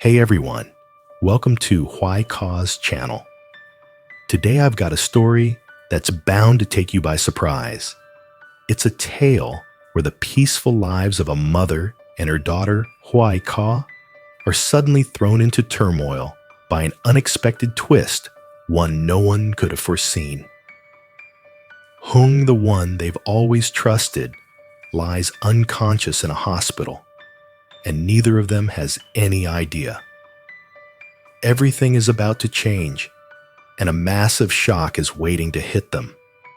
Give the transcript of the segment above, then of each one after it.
Hey everyone, welcome to Hoai Ca's channel. Today I've got a story that's bound to take you by surprise. It's a tale where the peaceful lives of a mother and her daughter, Hoai Ca, are suddenly thrown into turmoil by an unexpected twist, one no one could have foreseen. Hùng, the one they've always trusted, lies unconscious in a hospital, and neither of them has any idea. Everything is about to change, and a massive shock is waiting to hit them.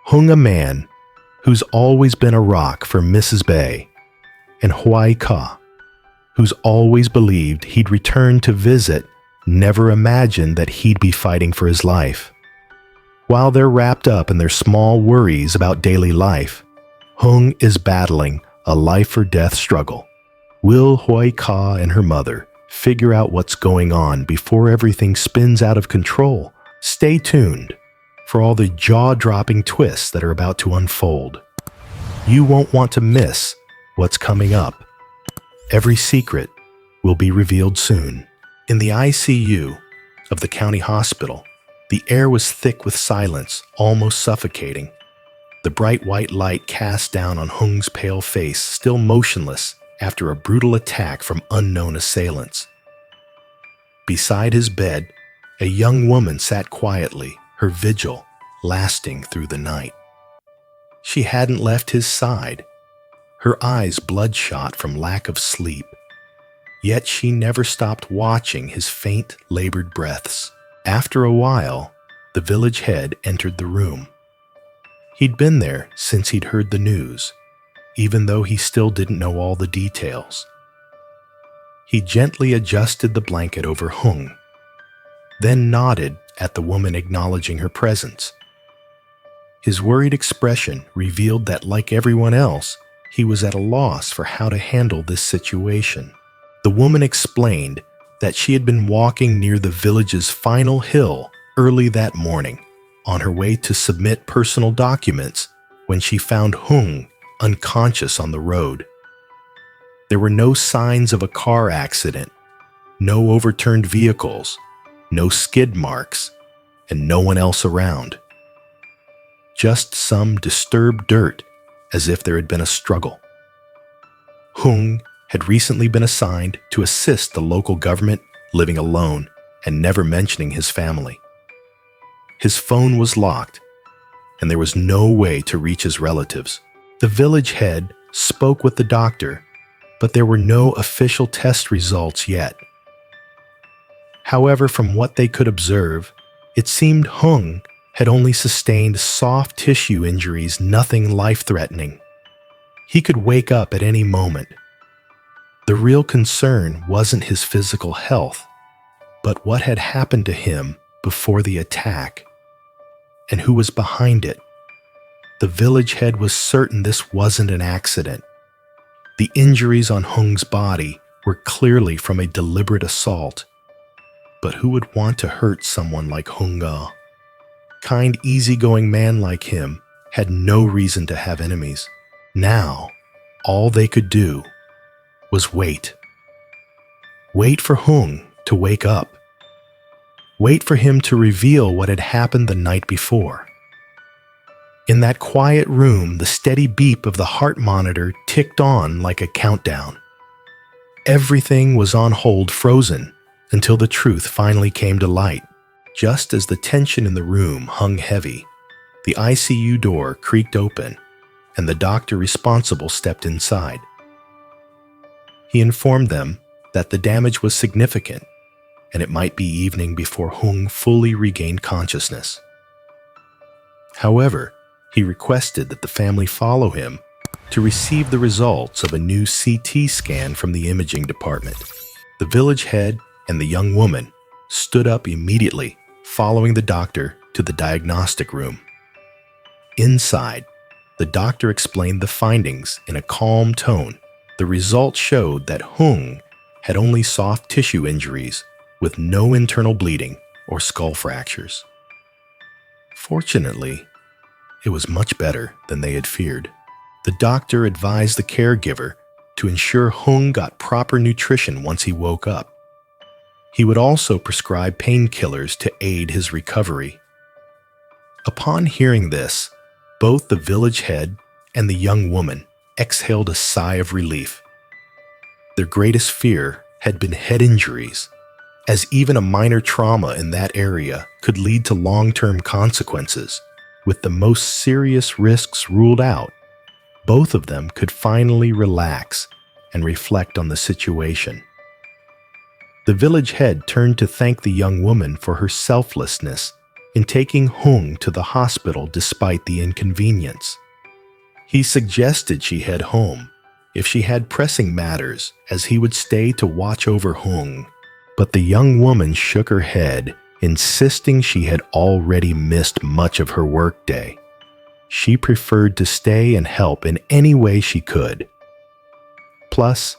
Hùng, a man who's always been a rock for Mrs. Bay, and Hoai Ca, who's always believed he'd return to visit, never imagined that he'd be fighting for his life. While they're wrapped up in their small worries about daily life, Hùng is battling a life-or-death struggle. Will Hoai Ca and her mother figure out what's going on before everything spins out of control? Stay tuned for all the jaw-dropping twists that are about to unfold. You won't want to miss what's coming up. Every secret will be revealed soon. In the ICU of the county hospital, the air was thick with silence, almost suffocating. The bright white light cast down on Hung's pale face, still motionless after a brutal attack from unknown assailants. Beside his bed, a young woman sat quietly, her vigil lasting through the night. She hadn't left his side, her eyes bloodshot from lack of sleep. Yet she never stopped watching his faint, labored breaths. After a while, the village head entered the room. He'd been there since he'd heard the news, even though he still didn't know all the details. He gently adjusted the blanket over Hùng, then nodded at the woman acknowledging her presence. His worried expression revealed that, like everyone else, he was at a loss for how to handle this situation. The woman explained that she had been walking near the village's final hill early that morning, on her way to submit personal documents, when she found Hùng unconscious on the road. There were no signs of a car accident, no overturned vehicles, no skid marks, and no one else around. Just some disturbed dirt, as if there had been a struggle. Hùng had recently been assigned to assist the local government, living alone and never mentioning his family. His phone was locked, and there was no way to reach his relatives. The village head spoke with the doctor, but there were no official test results yet. However, from what they could observe, it seemed Hùng had only sustained soft tissue injuries, nothing life-threatening. He could wake up at any moment. The real concern wasn't his physical health, but what had happened to him before the attack, and who was behind it. The village head was certain this wasn't an accident. The injuries on Hung's body were clearly from a deliberate assault. But who would want to hurt someone like Hùng? A kind, easygoing man like him had no reason to have enemies. Now, all they could do was wait. Wait for Hùng to wake up. Wait for him to reveal what had happened the night before. In that quiet room, the steady beep of the heart monitor ticked on like a countdown. Everything was on hold, frozen, until the truth finally came to light. Just as the tension in the room hung heavy, the ICU door creaked open, and the doctor responsible stepped inside. He informed them that the damage was significant, and it might be evening before Hùng fully regained consciousness. However, he requested that the family follow him to receive the results of a new CT scan from the imaging department. The village head and the young woman stood up immediately, following the doctor to the diagnostic room. Inside, the doctor explained the findings in a calm tone. The results showed that Hùng had only soft tissue injuries with no internal bleeding or skull fractures. Fortunately, it was much better than they had feared. The doctor advised the caregiver to ensure Hùng got proper nutrition once he woke up. He would also prescribe painkillers to aid his recovery. Upon hearing this, both the village head and the young woman exhaled a sigh of relief. Their greatest fear had been head injuries, as even a minor trauma in that area could lead to long-term consequences. With the most serious risks ruled out, both of them could finally relax and reflect on the situation. The village head turned to thank the young woman for her selflessness in taking Hùng to the hospital despite the inconvenience. He suggested she head home if she had pressing matters, as he would stay to watch over Hùng. But the young woman shook her head, insisting she had already missed much of her workday. She preferred to stay and help in any way she could. Plus,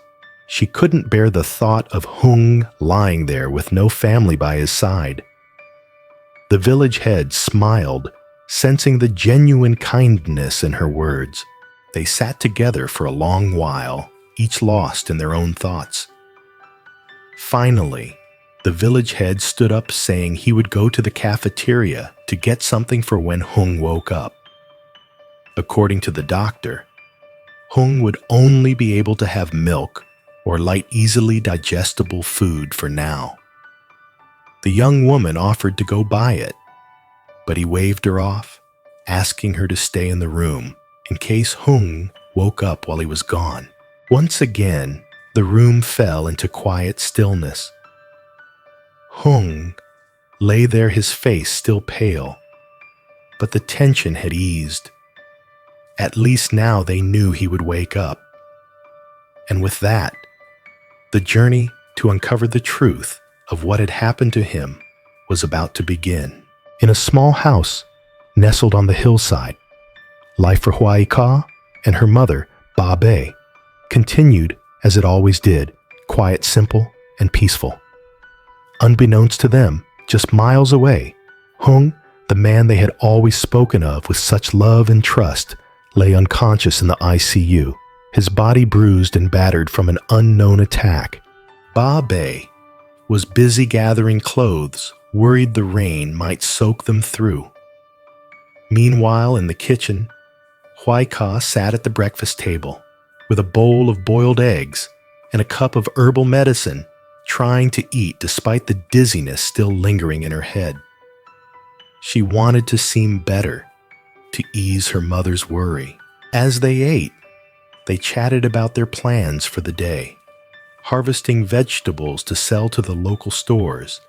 she couldn't bear the thought of Hùng lying there with no family by his side. The village head smiled, sensing the genuine kindness in her words. They sat together for a long while, each lost in their own thoughts. Finally, the village head stood up, saying he would go to the cafeteria to get something for when Hùng woke up. According to the doctor, Hùng would only be able to have milk or light, easily digestible food for now. The young woman offered to go buy it, but he waved her off, asking her to stay in the room in case Hùng woke up while he was gone. Once again, the room fell into quiet stillness. Hùng lay there, his face still pale, but the tension had eased. At least now they knew he would wake up. And with that, the journey to uncover the truth of what had happened to him was about to begin. In a small house nestled on the hillside, Ly Hoai Ca and her mother, Ba Be, continued as it always did, quiet, simple, and peaceful. Unbeknownst to them, just miles away, Hùng, the man they had always spoken of with such love and trust, lay unconscious in the ICU, his body bruised and battered from an unknown attack. Ba Be was busy gathering clothes, worried the rain might soak them through. Meanwhile, in the kitchen, Hoai Ca sat at the breakfast table with a bowl of boiled eggs and a cup of herbal medicine, trying to eat despite the dizziness still lingering in her head. She wanted to seem better, to ease her mother's worry. As they ate, they chatted about their plans for the day, harvesting vegetables to sell to the local stores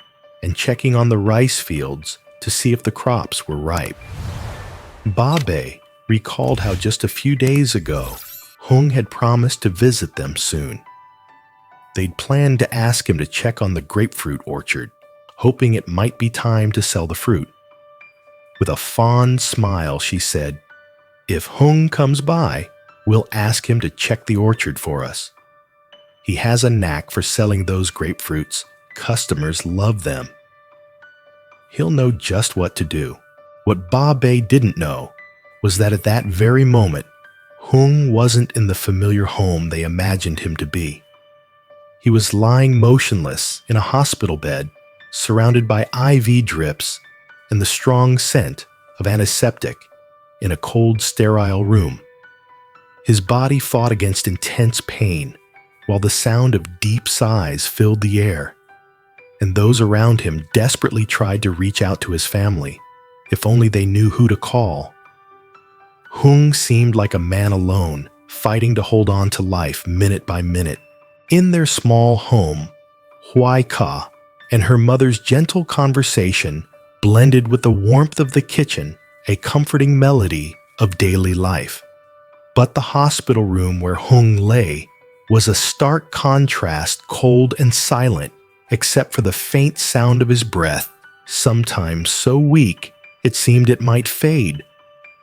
and checking on the rice fields to see if the crops were ripe. Ba Be recalled how just a few days ago, Hùng had promised to visit them soon. They'd planned to ask him to check on the grapefruit orchard, hoping it might be time to sell the fruit. With a fond smile, she said, "If Hùng comes by, we'll ask him to check the orchard for us. He has a knack for selling those grapefruits. Customers love them. He'll know just what to do." What Ba Be didn't know was that at that very moment, Hùng wasn't in the familiar home they imagined him to be. He was lying motionless in a hospital bed, surrounded by IV drips and the strong scent of antiseptic in a cold, sterile room. His body fought against intense pain, while the sound of deep sighs filled the air, and those around him desperately tried to reach out to his family, if only they knew who to call. Hùng seemed like a man alone, fighting to hold on to life minute by minute. In their small home, Hoai Ca and her mother's gentle conversation blended with the warmth of the kitchen, a comforting melody of daily life. But the hospital room where Hùng lay was a stark contrast, cold and silent, except for the faint sound of his breath, sometimes so weak it seemed it might fade,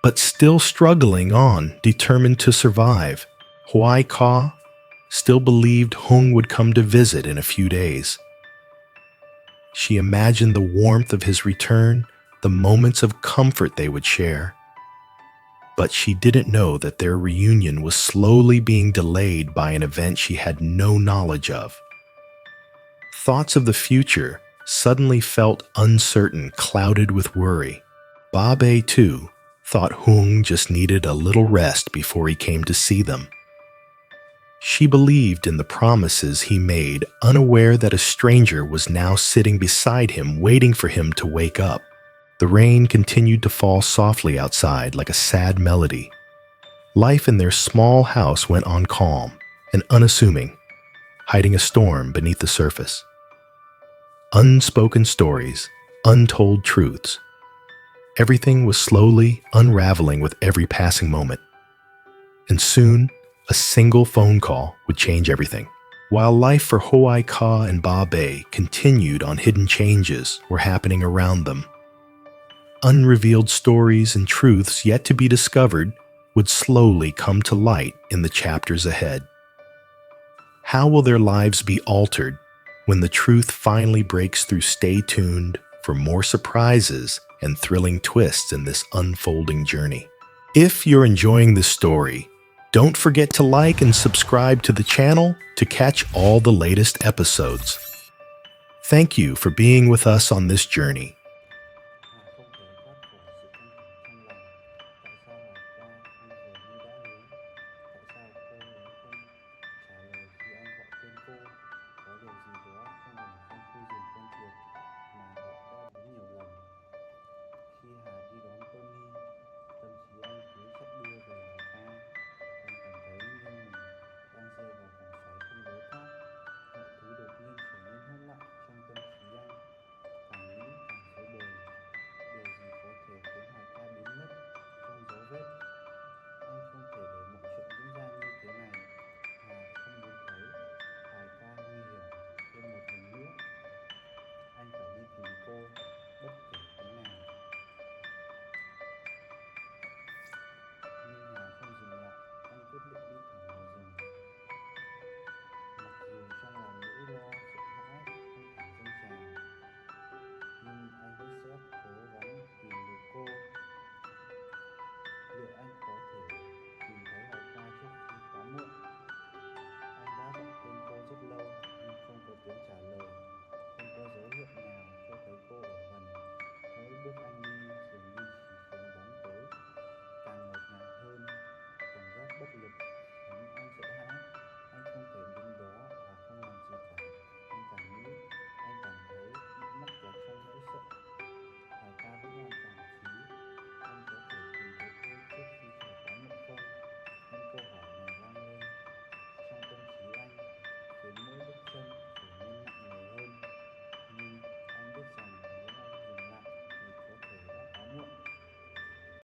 but still struggling on, determined to survive. Hoai Ca still believed Hùng would come to visit in a few days. She imagined the warmth of his return, the moments of comfort they would share. But she didn't know that their reunion was slowly being delayed by an event she had no knowledge of. Thoughts of the future suddenly felt uncertain, clouded with worry. Ba Be, too, thought Hùng just needed a little rest before he came to see them. She believed in the promises he made, unaware that a stranger was now sitting beside him, waiting for him to wake up. The rain continued to fall softly outside like a sad melody. Life in their small house went on calm and unassuming, hiding a storm beneath the surface. Unspoken stories, untold truths. Everything was slowly unraveling with every passing moment. And soon, a single phone call would change everything. While life for Hoai Ca and Ba Be continued on, hidden changes were happening around them. Unrevealed stories and truths yet to be discovered would slowly come to light in the chapters ahead. How will their lives be altered when the truth finally breaks through? Stay tuned for more surprises and thrilling twists in this unfolding journey. If you're enjoying this story, don't forget to like and subscribe to the channel to catch all the latest episodes. Thank you for being with us on this journey.